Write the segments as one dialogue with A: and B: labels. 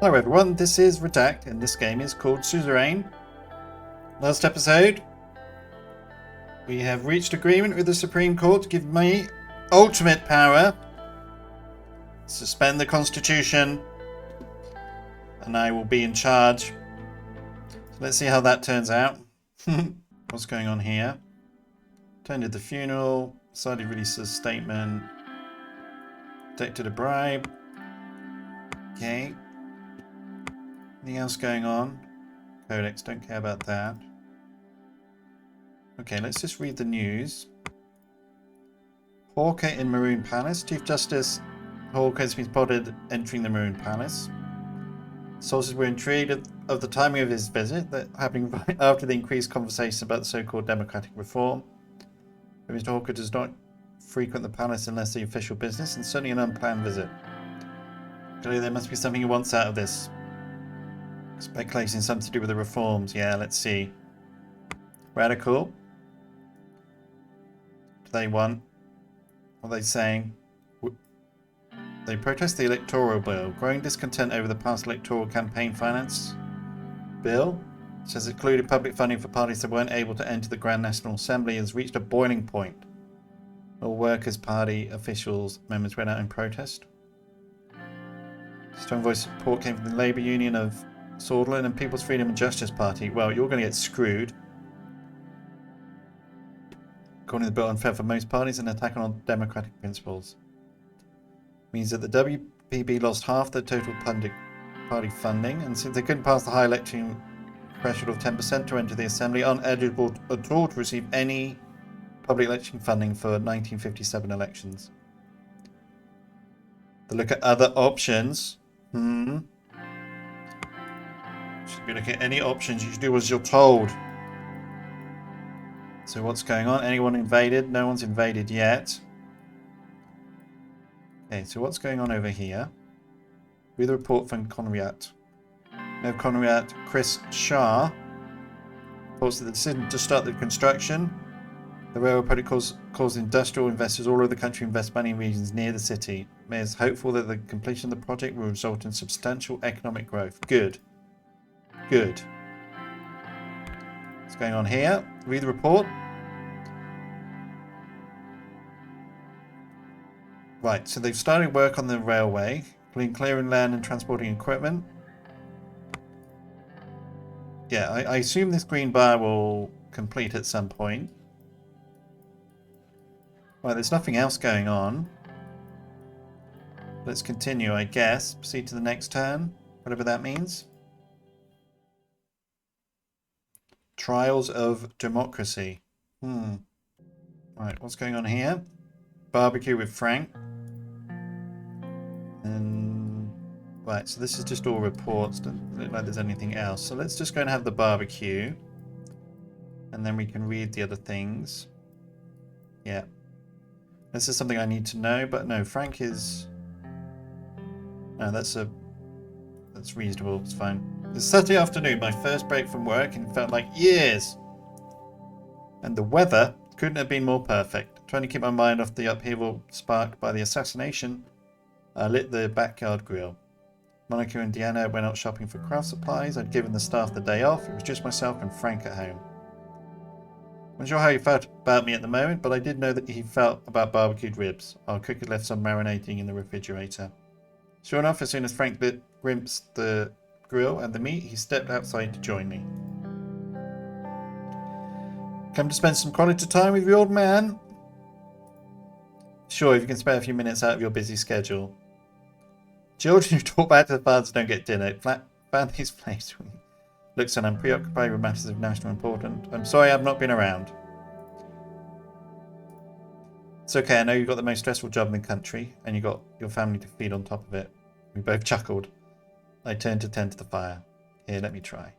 A: Hello everyone, this is Redact and this game is called Suzerain. Last episode, we have reached agreement with the Supreme Court to give me ultimate power, suspend the Constitution, and I will be in charge. So let's see how that turns out. What's going on here? Attended the funeral, decided to release a statement, detected a bribe. Okay. Anything else going on? Codex, don't care about that. Okay, let's just read the news. Hawker in Maroon Palace. Chief Justice Hawker has been spotted entering the Maroon Palace. Sources were intrigued of the timing of his visit, that happening right after the increased conversation about the so-called democratic reform. But Mr. Hawker does not frequent the palace unless the official business, and certainly an unplanned visit. Clearly there must be something he wants out of this. Speculating something to do with the reforms. Yeah, let's see. Radical. Do they want? What are they saying? They protest the electoral bill. Growing discontent over the past electoral campaign finance bill, which has included public funding for parties that weren't able to enter the Grand National Assembly, has reached a boiling point. All Workers' Party officials, members went out in protest. Strong voice support came from the Labour Union of Sordland and People's Freedom and Justice Party. Well, you're going to get screwed. According to the bill, unfair for most parties, an attack on democratic principles. Means that the WPB lost half the total party funding, and since they couldn't pass the high election threshold of 10% to enter the Assembly, aren't eligible at all to receive any public election funding for 1957 elections. To look at other options. Should be looking at any options. You should do as you're told. So what's going on? Anyone invaded? No one's invaded yet. Okay, so what's going on over here? Read the report from Conriat. No Conriat. Chris Shah reports that the decision to start the construction. The railroad project caused industrial investors all over the country invest money in regions near the city. Mayor is hopeful that the completion of the project will result in substantial economic growth. Good. Good. What's going on here? Read the report. Right, so they've started work on the railway, including clearing land and transporting equipment. Yeah, I assume this green bar will complete at some point. Right, there's nothing else going on. Let's continue, I guess. Proceed to the next turn, whatever that means. Trials of Democracy. Right, what's going on here? Barbecue with Frank. And right, so this is just all reports. Doesn't look like there's anything else. So let's just go and have the barbecue. And then we can read the other things. Yeah. This is something I need to know, but no, Frank is... No, that's reasonable, it's fine. It's Saturday afternoon, my first break from work, and it felt like years. And the weather couldn't have been more perfect. Trying to keep my mind off the upheaval sparked by the assassination, I lit the backyard grill. Monica and Deanna went out shopping for craft supplies. I'd given the staff the day off. It was just myself and Frank at home. I'm not sure how he felt about me at the moment, but I did know that he felt about barbecued ribs. Our cook had left some marinating in the refrigerator. Sure enough, as soon as Frank rinsed the grill and the meat, he stepped outside to join me. Come to spend some quality time with your old man? Sure, if you can spare a few minutes out of your busy schedule. Children who talk back to the fathers don't get dinner. Family's place looks and I'm preoccupied with matters of national importance. I'm sorry I've not been around. It's okay, I know you've got the most stressful job in the country, and you've got your family to feed on top of it. We both chuckled. I turned to tend to the fire. Here, let me try.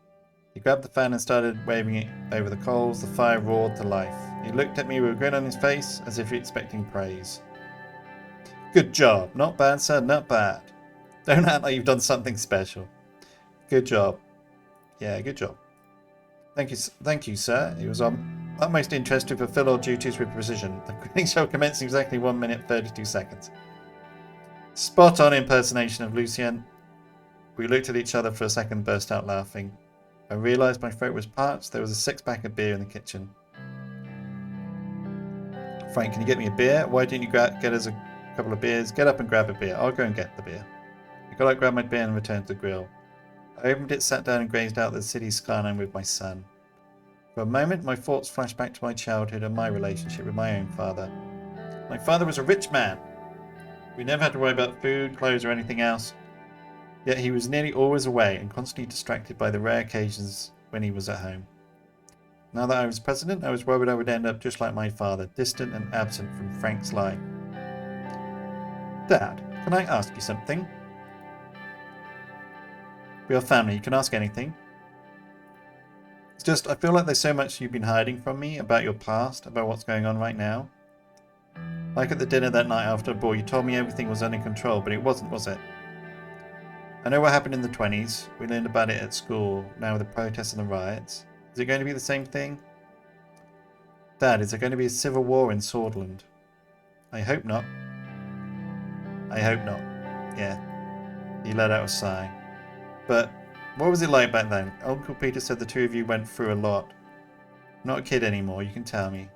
A: He grabbed the fan and started waving it over the coals. The fire roared to life. He looked at me with a grin on his face, as if expecting praise. Good job. Not bad, sir, not bad. Don't act like you've done something special. Good job. Yeah, good job. Thank you, sir. It was utmost interest to fulfill our duties with precision. The grinning shall commence in exactly 1 minute 32 seconds. Spot on impersonation of Lucien. We looked at each other for a second and burst out laughing. I realised my throat was parched. There was a six-pack of beer in the kitchen. Frank, can you get me a beer? Why didn't you get us a couple of beers? Get up and grab a beer. I'll go and get the beer. I got up, grabbed my beer and returned to the grill. I opened it, sat down and gazed out at the city's skyline with my son. For a moment, my thoughts flashed back to my childhood and my relationship with my own father. My father was a rich man. We never had to worry about food, clothes or anything else. Yet he was nearly always away and constantly distracted by the rare occasions when he was at home. Now that I was president, I was worried I would end up just like my father, distant and absent from Frank's life. Dad, can I ask you something? We are family, you can ask anything. It's just, I feel like there's so much you've been hiding from me about your past, about what's going on right now. Like at the dinner that night after a ball, you told me everything was under control, but it wasn't, was it? I know what happened in the 20s. We learned about it at school, now with the protests and the riots. Is it going to be the same thing? Dad, is there going to be a civil war in Sordland? I hope not. I hope not. Yeah. He let out a sigh. But what was it like back then? Uncle Peter said the two of you went through a lot. I'm not a kid anymore, you can tell me.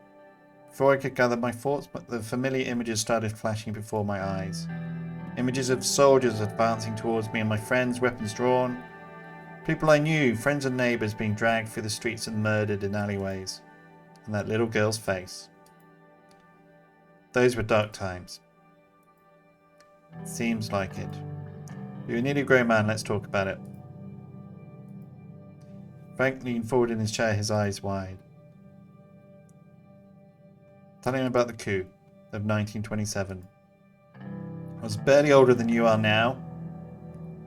A: Before I could gather my thoughts, but the familiar images started flashing before my eyes. Images of soldiers advancing towards me and my friends, weapons drawn. People I knew, friends and neighbours being dragged through the streets and murdered in alleyways. And that little girl's face. Those were dark times. Seems like it. You're a nearly grown man, let's talk about it. Frank leaned forward in his chair, his eyes wide. Telling him about the coup of 1927. I was barely older than you are now.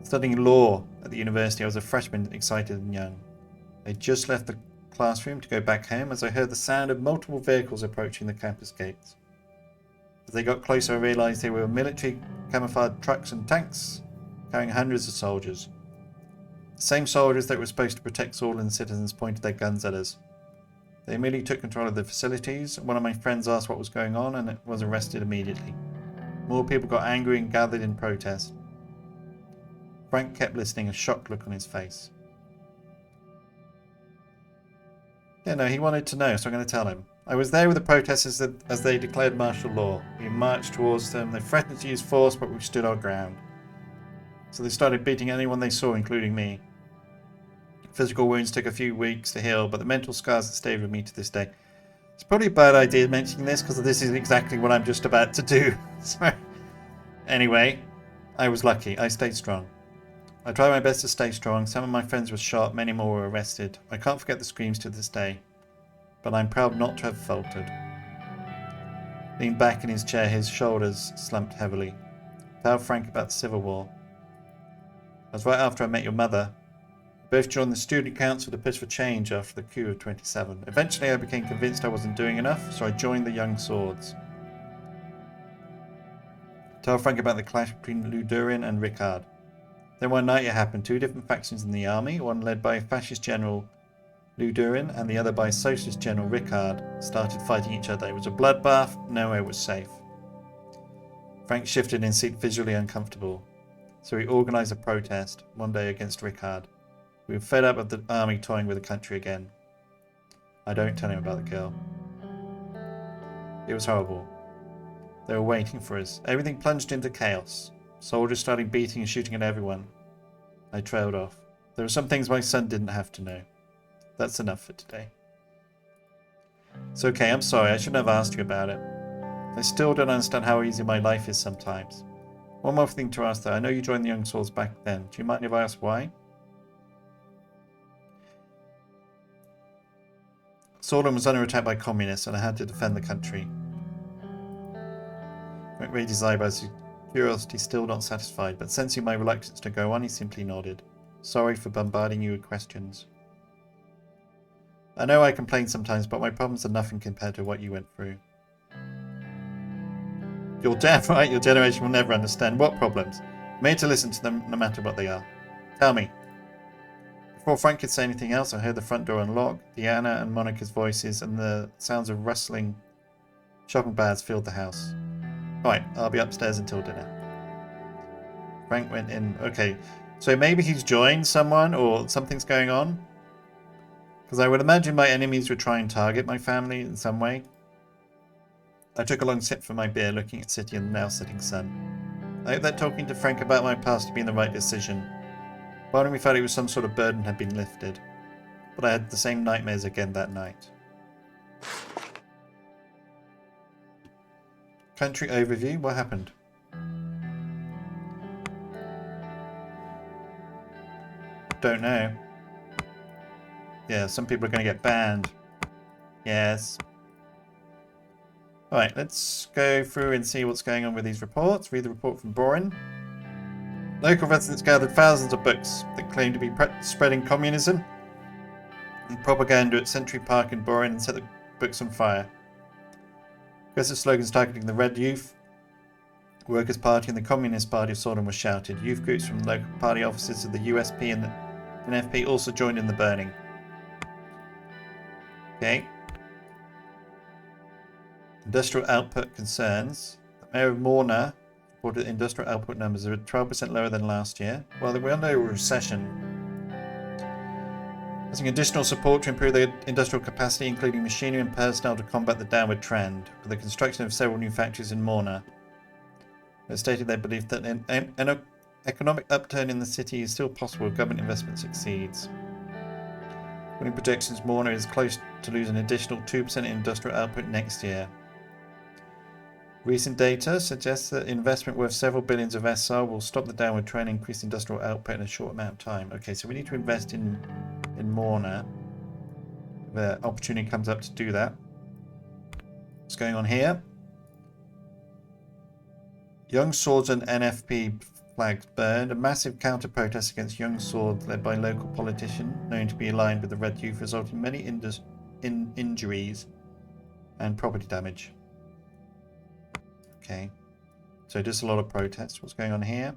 A: Studying law at the university, I was a freshman, excited and young. I just left the classroom to go back home as I heard the sound of multiple vehicles approaching the campus gates. As they got closer, I realised they were military camouflaged trucks and tanks carrying hundreds of soldiers. The same soldiers that were supposed to protect Sordland citizens pointed their guns at us. They immediately took control of the facilities. One of my friends asked what was going on and was arrested immediately. More people got angry and gathered in protest. Frank kept listening, a shocked look on his face. Yeah, no, he wanted to know, so I'm going to tell him. I was there with the protesters as they declared martial law. We marched towards them. They threatened to use force, but we stood our ground. So they started beating anyone they saw, including me. Physical wounds took a few weeks to heal, but the mental scars that stayed with me to this day. It's probably a bad idea mentioning this, because this is exactly what I'm just about to do. So, anyway, I was lucky. I stayed strong. I tried my best to stay strong. Some of my friends were shot, many more were arrested. I can't forget the screams to this day, but I'm proud not to have faltered. Leaned back in his chair, his shoulders slumped heavily. Tell Frank about the Civil War. It was right after I met your mother. We both joined the student council to push for change after the coup of 27. Eventually I became convinced I wasn't doing enough, so I joined the Young Swords. Tell Frank about the clash between Suzerain and Ricard. Then one night it happened. Two different factions in the army, one led by fascist general Suzerain and the other by socialist general Ricard, started fighting each other. It was a bloodbath, nowhere was safe. Frank shifted in his seat, visually uncomfortable. So he organised a protest one day against Ricard. We were fed up of the army toying with the country again. I don't tell him about the girl. It was horrible. They were waiting for us. Everything plunged into chaos. Soldiers started beating and shooting at everyone. I trailed off. There were some things my son didn't have to know. That's enough for today. It's okay, I'm sorry. I shouldn't have asked you about it. I still don't understand how easy my life is sometimes. One more thing to ask though. I know you joined the Young Swords back then. Do you mind if I ask why? Sordland was under attack by communists and I had to defend the country. Frank raised his eyebrows, his curiosity still not satisfied, but sensing my reluctance to go on, he simply nodded. Sorry for bombarding you with questions. I know I complain sometimes, but my problems are nothing compared to what you went through. You're damn right, your generation will never understand. What problems? I'm made to listen to them no matter what they are. Tell me. Before Frank could say anything else, I heard the front door unlock, Deanna and Monica's voices, and the sounds of rustling shopping bags filled the house. Right, I'll be upstairs until dinner. Frank went in. Okay, So maybe he's joined someone or something's going on. Because I would imagine my enemies would try and target my family in some way. I took a long sip from my beer, looking at the city and the now setting sun. I hope that talking to Frank about my past had been the right decision. Part of me felt it was some sort of burden had been lifted. But I had the same nightmares again that night. Country overview? What happened? Don't know. Yeah, some people are going to get banned. Yes. Alright, let's go through and see what's going on with these reports. Read the report from Borin. Local residents gathered thousands of books that claim to be spreading communism and propaganda at Century Park in Borin and set the books on fire. Aggressive slogans targeting the Red Youth, Workers' Party and the Communist Party of Sordland were shouted. Youth groups from the local party offices of the USP and the NFP also joined in the burning. Okay. Industrial output concerns. The Mayor of Morna reported industrial output numbers are 12% lower than last year. While we're under a recession, using additional support to improve the industrial capacity, including machinery and personnel to combat the downward trend, with the construction of several new factories in Morna. They stated they believe that an economic upturn in the city is still possible if government investment succeeds. According to projections, Morna is close to losing an additional 2% in industrial output next year. Recent data suggests that investment worth several billions of SR will stop the downward trend and increase industrial output in a short amount of time. Okay, so we need to invest in Morna. The opportunity comes up to do that. What's going on here? Young Swords and NFP flags burned. A massive counter-protest against Young Swords led by a local politician known to be aligned with the Red Youth resulted in many injuries and property damage. Okay, so just a lot of protests. What's going on here?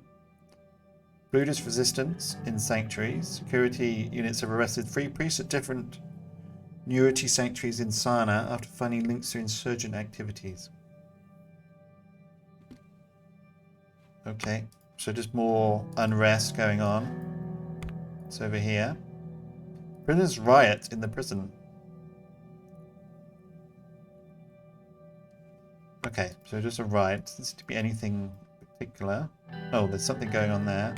A: Buddhist resistance in sanctuaries. Security units have arrested 3 priests at different Nurity sanctuaries in Sana after finding links to insurgent activities. Okay, so just more unrest going on. It's over here. Prisoners riot in the prison. Okay, so just a riot. Doesn't seem to be anything particular. Oh, there's something going on there.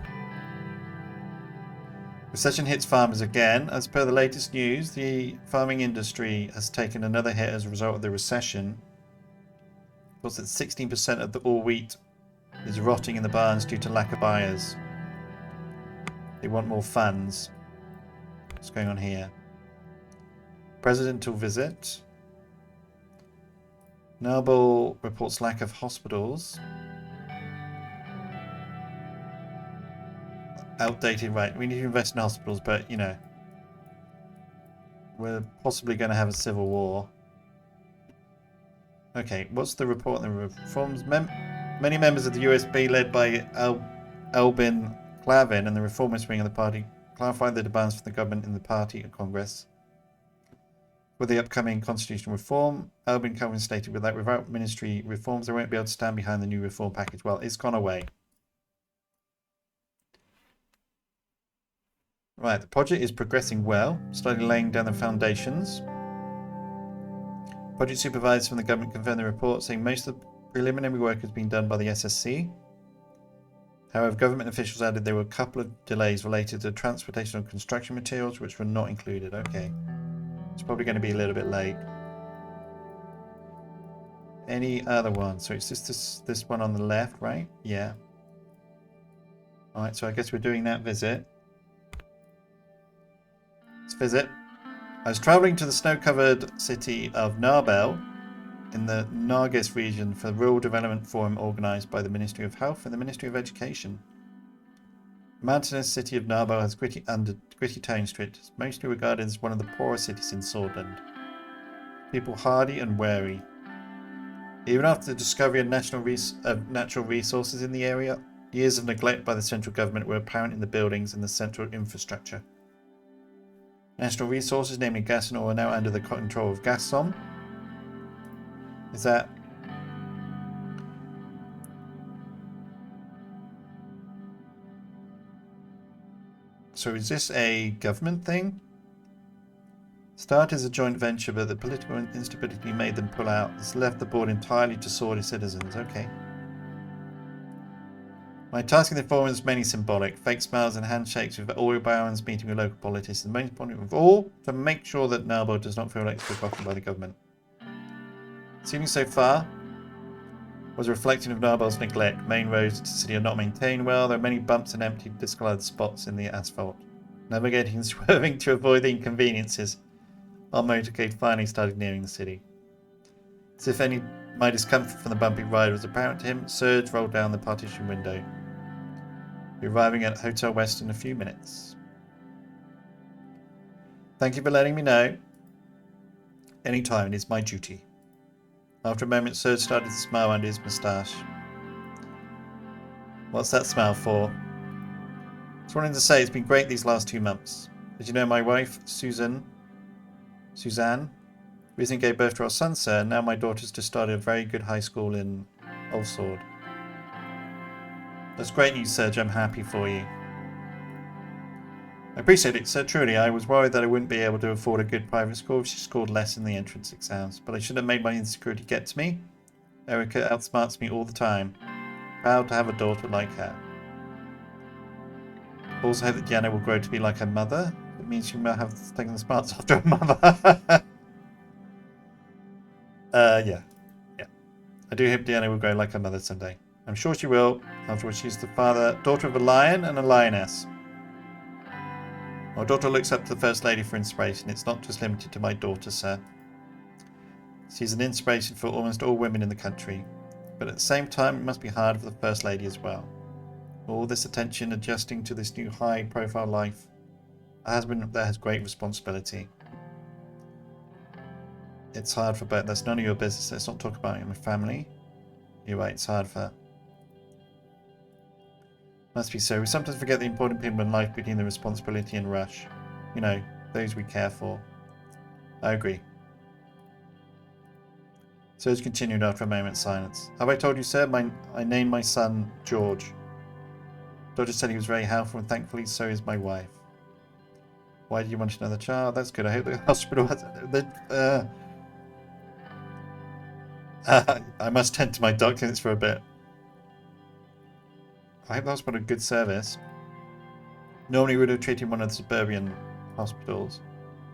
A: Recession hits farmers again. As per the latest news, the farming industry has taken another hit as a result of the recession. Of course, that 16% of all wheat is rotting in the barns due to lack of buyers. They want more funds. What's going on here? Presidential visit. Noble reports lack of hospitals. Outdated, right. We need to invest in hospitals, but, you know, we're possibly going to have a civil war. Okay, what's the report on the reforms? Many members of the USB, led by Albin Clavin and the reformist wing of the party, clarified the demands for the government in the party and Congress. With the upcoming constitutional reform, Albin Clavin stated that without ministry reforms, they won't be able to stand behind the new reform package. Well, it's gone away. Right, the project is progressing well, slowly laying down the foundations. Project supervisors from the government confirmed the report, saying most of the preliminary work has been done by the SSC. However, government officials added there were a couple of delays related to transportation of construction materials, which were not included. Okay, it's probably going to be a little bit late. Any other one? So it's just this one on the left, right? Yeah. Alright, so I guess we're doing that visit. Let's visit. I was travelling to the snow-covered city of Narbel in the Nargis region for the Rural Development Forum organised by the Ministry of Health and the Ministry of Education. The mountainous city of Narbel has gritty tones to it, mostly regarded as one of the poorer cities in Sordland. People hardy and wary. Even after the discovery of natural resources in the area, years of neglect by the central government were apparent in the buildings and the central infrastructure. National resources, namely gas and oil, are now under the control of Gazprom. Is that... So is this a government thing? Start as a joint venture, but the political instability made them pull out. It's left the board entirely to Sordid citizens. Okay. My task in the forum is mainly symbolic. Fake smiles and handshakes with oil barons meeting with local politicians. The most important of all, to make sure that Narbo does not feel like it's forgotten by the government. Seeming so far was a reflection of Narbo's neglect. Main roads to the city are not maintained well. There are many bumps and empty, discolored spots in the asphalt. Navigating and swerving to avoid the inconveniences. Our motorcade finally started nearing the city. As if my discomfort from the bumpy ride was apparent to him, Serge rolled down the partition window. We're arriving at Hotel West in a few minutes. Thank you for letting me know. Any time, it is my duty. After a moment, Serge started to smile under his moustache. What's that smile for? Just wanted to say it's been great these last 2 months. As you know, my wife, Suzerain, recently gave birth to our son, sir, and now my daughter's just started a very good high school in Old Sword. That's great news, Serge. I'm happy for you. I appreciate it, sir. Truly, I was worried that I wouldn't be able to afford a good private school if she scored less in the entrance exams, but I shouldn't have made my insecurity get to me. Erica outsmarts me all the time. Proud to have a daughter like her. Also hope that Diana will grow to be like her mother. It means she might have taken the smarts after her mother. Yeah. I do hope Diana will grow like her mother someday. I'm sure she will. After all, she's the daughter of a lion and a lioness. My daughter looks up to the First Lady for inspiration. It's not just limited to my daughter, sir. She's an inspiration for almost all women in the country. But at the same time, it must be hard for the First Lady as well. All this attention adjusting to this new high-profile life. A husband that has great responsibility. It's hard for both. That's none of your business. Let's not talk about it in my family. You're right, it's hard for her. Must be so. We sometimes forget the important people in life between the responsibility and rush. You know, those we care for. I agree. Serge continued after a moment's silence. Have I told you, sir? I named my son George. Doctor said he was very helpful, and thankfully so is my wife. Why do you want another child? That's good. I hope the hospital has... I must tend to my documents for a bit. I hope the hospital had good service. Normally we would have treated one of the suburban hospitals.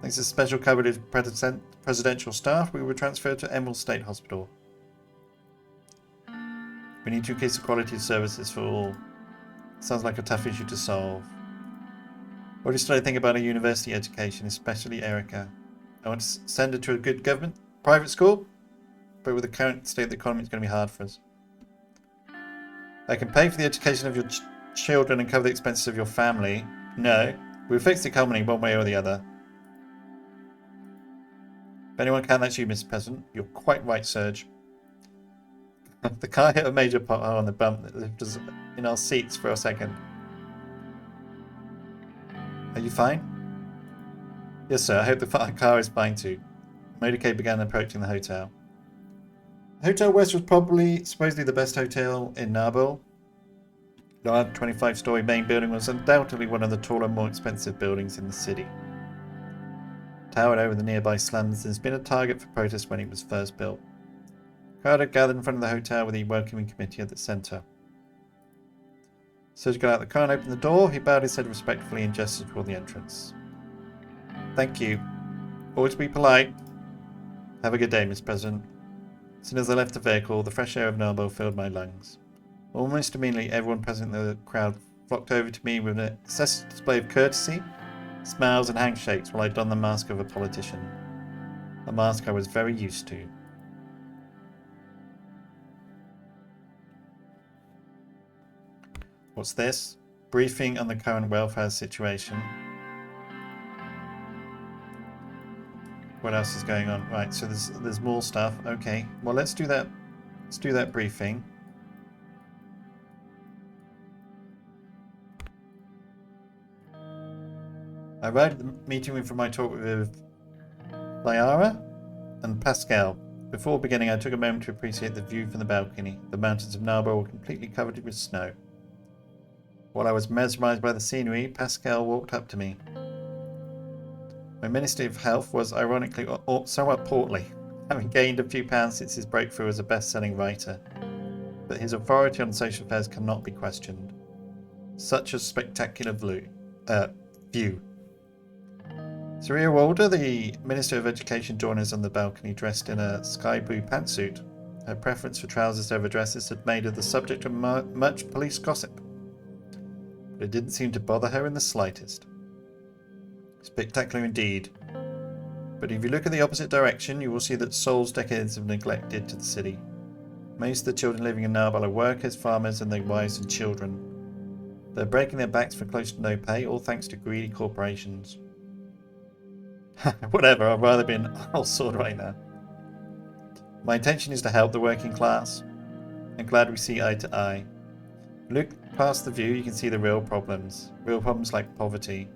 A: Thanks to special coverage of presidential staff, we were transferred to Emerald State Hospital. We need to increase the quality of services for all. Sounds like a tough issue to solve. What do you think about a university education, especially Erica? I want to send her to a good government private school, but with the current state of the economy, it's going to be hard for us. I can pay for the education of your children and cover the expenses of your family. No, we'll fix the economy one way or the other. If anyone can, that's you, Mr. President. You're quite right, Serge. The car hit a major pothole on the bump that left us in our seats for a second. Are you fine? Yes, sir. I hope the car is fine too. The motorcade began approaching the hotel. Hotel West was supposedly the best hotel in Narbo. The large 25-story main building was undoubtedly one of the taller, more expensive buildings in the city. Towered over the nearby slums, and has been a target for protest when it was first built. A crowd had gathered in front of the hotel with the welcoming committee at the centre. Serge got out the car and opened the door. He bowed his head respectfully and gestured toward the entrance. Thank you. Always be polite. Have a good day, Miss President. As soon as I left the vehicle, the fresh air of Narbo filled my lungs. Almost immediately, everyone present in the crowd flocked over to me with an excessive display of courtesy, smiles and handshakes while I donned the mask of a politician. A mask I was very used to. What's this? Briefing on the current welfare situation. What else is going on? Right, so there's more stuff. Okay, well let's do that. Let's do that briefing. I arrived at the meeting room from my talk with Lyara and Pascal. Before beginning, I took a moment to appreciate the view from the balcony. The mountains of Narbo were completely covered with snow. While I was mesmerised by the scenery, Pascal walked up to me. My Minister of Health was, ironically, somewhat portly, having gained a few pounds since his breakthrough as a best-selling writer. But his authority on social affairs cannot be questioned. Such a spectacular view. Saria Walder, the Minister of Education, joined us on the balcony dressed in a sky blue pantsuit. Her preference for trousers over dresses had made her the subject of much police gossip. But it didn't seem to bother her in the slightest. Spectacular indeed. But if you look in the opposite direction, you will see that Seoul's decades of neglect did to the city. Most of the children living in Narbal are workers, farmers, and their wives and children. They're breaking their backs for close to no pay, all thanks to greedy corporations. Whatever, I'd rather be an old sword right now. My intention is to help the working class. I'm glad we see eye to eye. Look past the view, you can see the real problems. Real problems like poverty.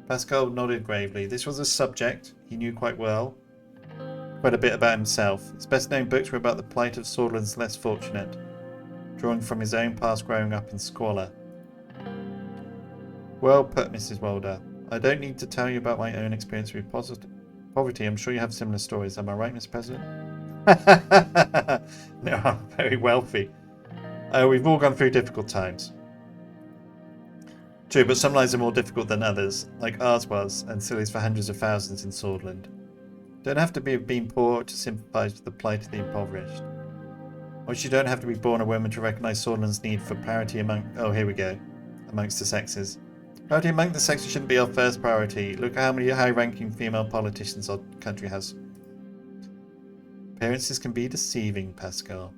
A: Pascal nodded gravely. This was a subject he knew quite well. Quite a bit about himself. His best known books were about the plight of Sordland's less fortunate, drawing from his own past growing up in squalor. Well put, Mrs. Walder. I don't need to tell you about my own experience with poverty. I'm sure you have similar stories. Am I right, Mr. President? No, I'm very wealthy. We've all gone through difficult times. True, but some lives are more difficult than others, like ours was, and still is for hundreds of thousands in Sordland. Don't have to be being poor to sympathise with the plight of the impoverished. Or you don't have to be born a woman to recognise Sordland's need for parity amongst the sexes. Parity among the sexes shouldn't be our first priority. Look at how many high-ranking female politicians our country has. Appearances can be deceiving, Pascal.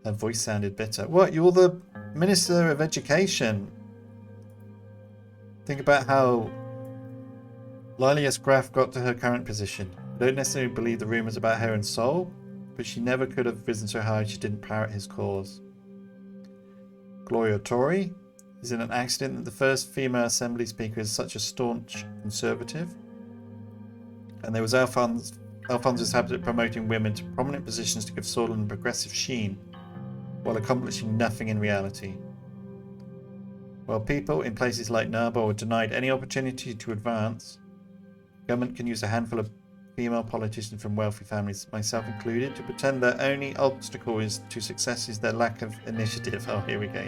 A: Her voice sounded bitter. What? You're the Minister of Education? Think about how Lilia Graf got to her current position. I don't necessarily believe the rumours about her and Seoul, but she never could have risen so high if she didn't parrot his cause. Gloria Tory? Is it an accident that the first female assembly speaker is such a staunch conservative? And there was Alphonse's habit of promoting women to prominent positions to give Sordland a progressive sheen, while accomplishing nothing in reality. While people in places like Narbal are denied any opportunity to advance, government can use a handful of female politicians from wealthy families, myself included, to pretend their only obstacle to success is their lack of initiative. Oh, here we go.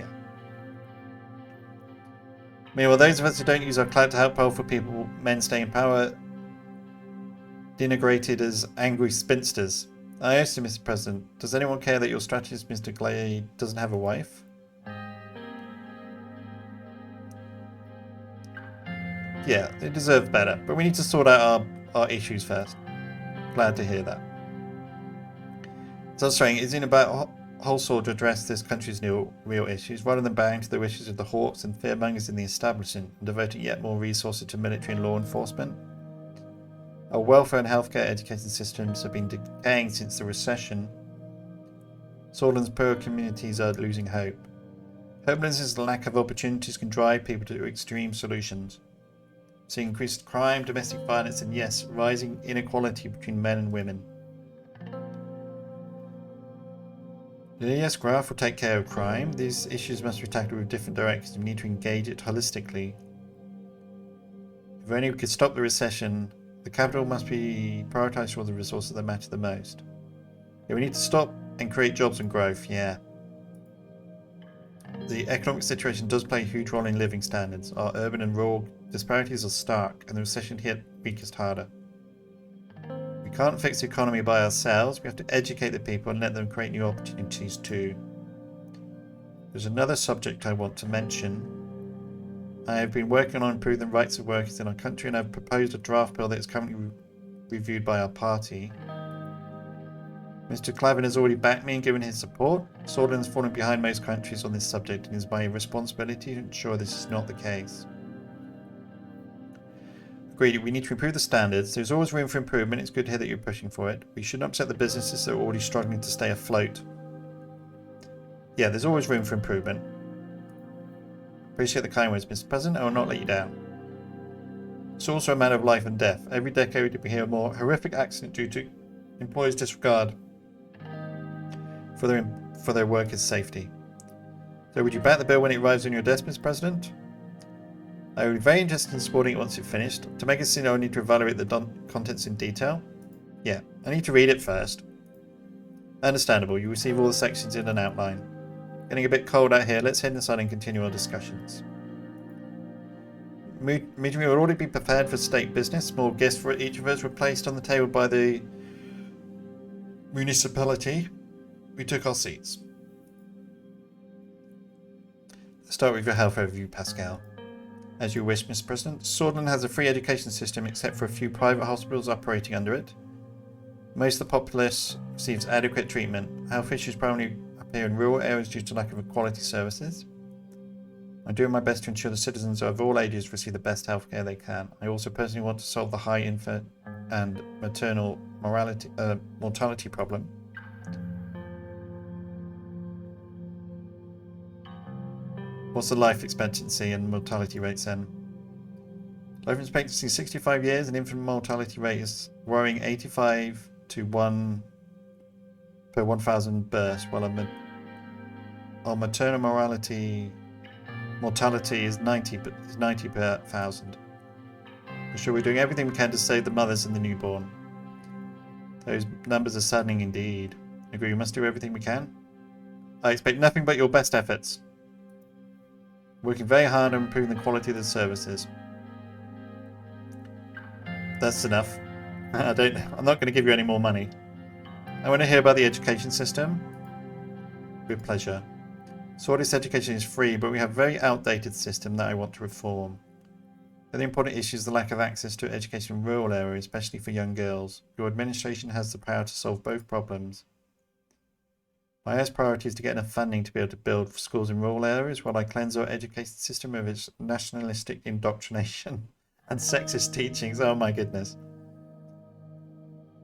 A: Meanwhile, those of us who don't use our clout to help powerful people, men stay in power, denigrated as angry spinsters. I asked you, Mr. President, does anyone care that your strategist, Mr. Glade, doesn't have a wife? Yeah, they deserve better, but we need to sort out our issues first. Glad to hear that. So I was saying, it's in about whole sword to address this country's real issues, rather than bowing to the wishes of the hawks and fearmongers in the establishment and devoting yet more resources to military and law enforcement. Our welfare and healthcare education systems have been decaying since the recession. Sordland's poor communities are losing hope. Hopelessness and lack of opportunities can drive people to extreme solutions. Seeing increased crime, domestic violence, and yes, rising inequality between men and women. Yes, Graf will take care of crime. These issues must be tackled with different directions. We need to engage it holistically. If only we could stop the recession, the capital must be prioritised for the resources that matter the most. Yeah, we need to stop and create jobs and growth, yeah. The economic situation does play a huge role in living standards. Our urban and rural disparities are stark, and the recession hit weakest harder. We can't fix the economy by ourselves. We have to educate the people and let them create new opportunities too. There's another subject I want to mention. I have been working on improving the rights of workers in our country, and I've proposed a draft bill that is currently reviewed by our party. Mr. Clavin has already backed me and given his support. Sordland has fallen behind most countries on this subject, and it is my responsibility to ensure this is not the case. Agreed, we need to improve the standards. There's always room for improvement. It's good to hear that you're pushing for it. We shouldn't upset the businesses that are already struggling to stay afloat. Yeah, there's always room for improvement. Appreciate the kind words, Mr. President. I will not let you down. It's also a matter of life and death. Every decade we hear a more horrific accident due to employees' disregard for their workers' safety. So would you back the bill when it arrives on your desk, Mr. President? I would be very interested in supporting it once it's finished. To make a decision, I need to evaluate the contents in detail. Yeah, I need to read it first. Understandable, you receive all the sections in an outline. Getting a bit cold out here, let's head inside and continue our discussions. Meeting will already be prepared for state business. Small gifts for each of us were placed on the table by the municipality. We took our seats. Let's start with your health overview, Pascal. As you wish, Mr. President. Sordland has a free education system except for a few private hospitals operating under it. Most of the populace receives adequate treatment. Health issues primarily appear in rural areas due to lack of quality services. I'm doing my best to ensure the citizens of all ages receive the best healthcare they can. I also personally want to solve the high infant and maternal mortality problem. What's the life expectancy and mortality rates then? Life expectancy is 65 years and infant mortality rate is worrying 85 to 1 per 1,000 births, while our maternal mortality is 90 per 1,000. For sure, we're doing everything we can to save the mothers and the newborn. Those numbers are saddening indeed. Agree, we must do everything we can. I expect nothing but your best efforts. Working very hard on improving the quality of the services. That's enough. I'm not going to give you any more money. I want to hear about the education system. With pleasure. Sordis education is free, but we have a very outdated system that I want to reform. The important issue is the lack of access to education in rural areas, especially for young girls. Your administration has the power to solve both problems. My highest priority is to get enough funding to be able to build schools in rural areas while I cleanse our education system of its nationalistic indoctrination and sexist teachings. Oh my goodness.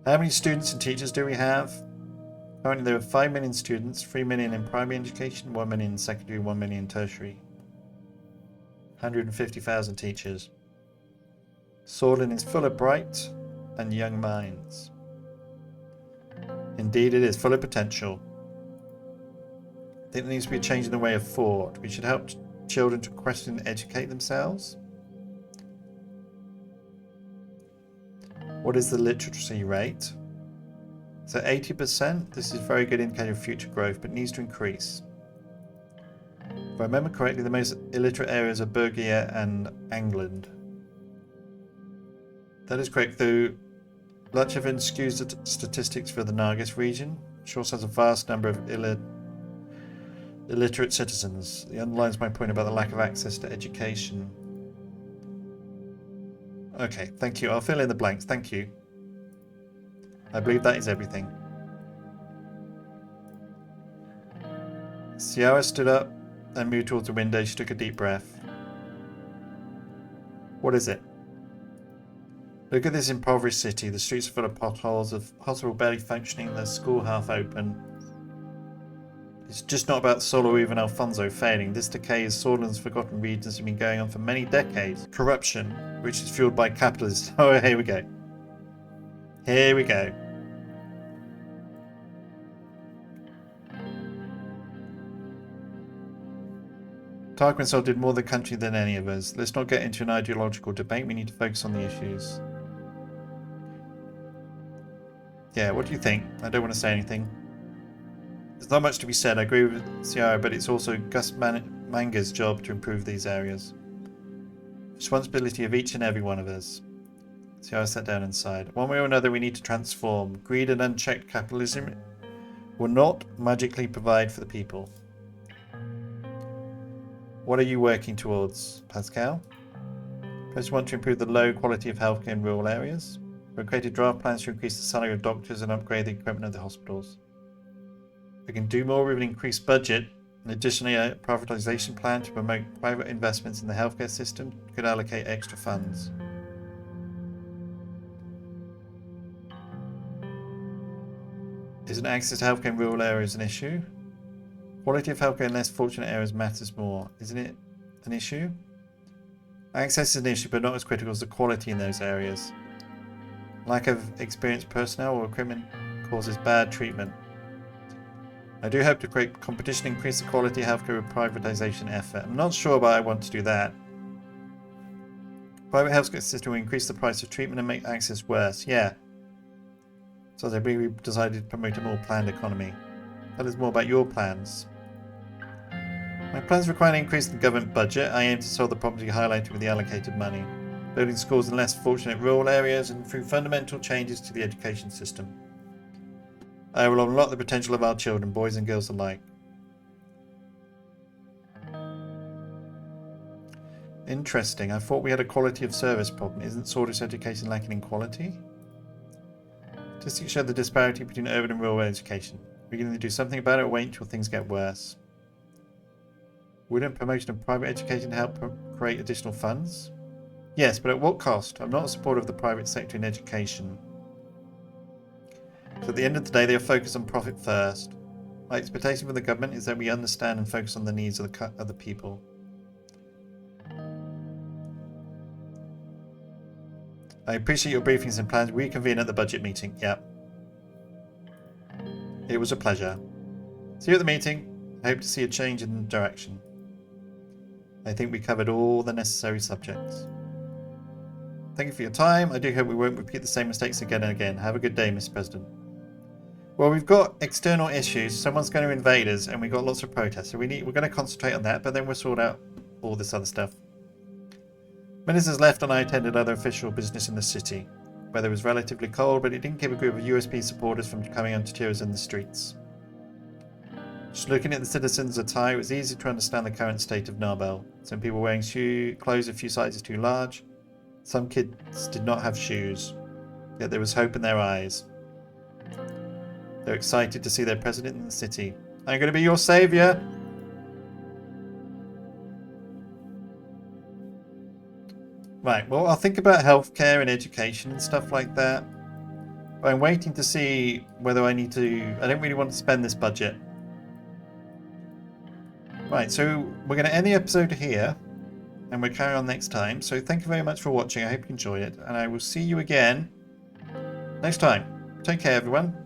A: How many students and teachers do we have? Currently there are 5 million students, 3 million in primary education, 1 million in secondary, 1 million in tertiary. 150,000 teachers. Sordland is full of bright and young minds. Indeed it is, full of potential. I think there needs to be a change in the way of thought. We should help children to question and educate themselves. What is the literacy rate? So 80%. This is a very good indicator of future growth, but needs to increase. If I remember correctly, the most illiterate areas are Bergia and England. That is correct, though much of it skews the statistics for the Nagas region, which also has a vast number of illiterate citizens. It underlines my point about the lack of access to education. Okay, thank you. I'll fill in the blanks. Thank you. I believe that is everything. Ciara stood up and moved towards the window. She took a deep breath. What is it? Look at this impoverished city. The streets are full of potholes, the hospital barely functioning, the school half open. It's just not about Sol or even Alfonso failing. This decay is Sordland's forgotten regions have been going on for many decades. Corruption, which is fueled by capitalism. Oh, here we go. Here we go. Tarquin Sol did more the country than any of us. Let's not get into an ideological debate. We need to focus on the issues. Yeah, what do you think? I don't want to say anything. There's not much to be said. I agree with Ciara, but it's also Gus Manga's job to improve these areas. Responsibility of each and every one of us. Ciara sat down and sighed. One way or another, we need to transform. Greed and unchecked capitalism will not magically provide for the people. What are you working towards, Pascal? First, we want to improve the low quality of healthcare in rural areas. We've created draft plans to increase the salary of doctors and upgrade the equipment of the hospitals. We can do more with an increased budget, and additionally a privatisation plan to promote private investments in the healthcare system could allocate extra funds. Isn't access to healthcare in rural areas an issue? Quality of healthcare in less fortunate areas matters more. Isn't it an issue? Access is an issue, but not as critical as the quality in those areas. Lack of experienced personnel or equipment causes bad treatment. I do hope to create competition, increase the quality of healthcare with privatisation effort. I'm not sure, but I want to do that. Private healthcare system will increase the price of treatment and make access worse. Yeah. So we decided to promote a more planned economy. Tell us more about your plans. My plans require an increase in the government budget. I aim to solve the problems you highlighted with the allocated money. Building schools in less fortunate rural areas and through fundamental changes to the education system. I will unlock the potential of our children, boys and girls alike. Interesting. I thought we had a quality of service problem. Isn't Sordland's education lacking in quality? Statistics show the disparity between urban and rural education. We're going to do something about it or wait until things get worse. Wouldn't promotion of private education help create additional funds? Yes, but at what cost? I'm not a supporter of the private sector in education. So at the end of the day, they are focused on profit first. My expectation from the government is that we understand and focus on the needs of the people. I appreciate your briefings and plans. Reconvene at the budget meeting. Yep. It was a pleasure. See you at the meeting. I hope to see a change in direction. I think we covered all the necessary subjects. Thank you for your time. I do hope we won't repeat the same mistakes again and again. Have a good day, Mr. President. Well, we've got external issues. Someone's going to invade us, and we've got lots of protests. So we're going to concentrate on that, but then we'll sort out all this other stuff. Ministers left, and I attended other official business in the city. Weather was relatively cold, but it didn't keep a group of USP supporters from coming on to cheer us in the streets. Just looking at the citizens' attire, it was easy to understand the current state of Narbel. Some people wearing clothes a few sizes too large. Some kids did not have shoes. Yet there was hope in their eyes. They're excited to see their president in the city. I'm going to be your saviour! Right, well, I'll think about healthcare and education and stuff like that. But I'm waiting to see whether I need to... I don't really want to spend this budget. Right, so we're going to end the episode here. And we'll carry on next time. So thank you very much for watching. I hope you enjoyed it. And I will see you again next time. Take care, everyone.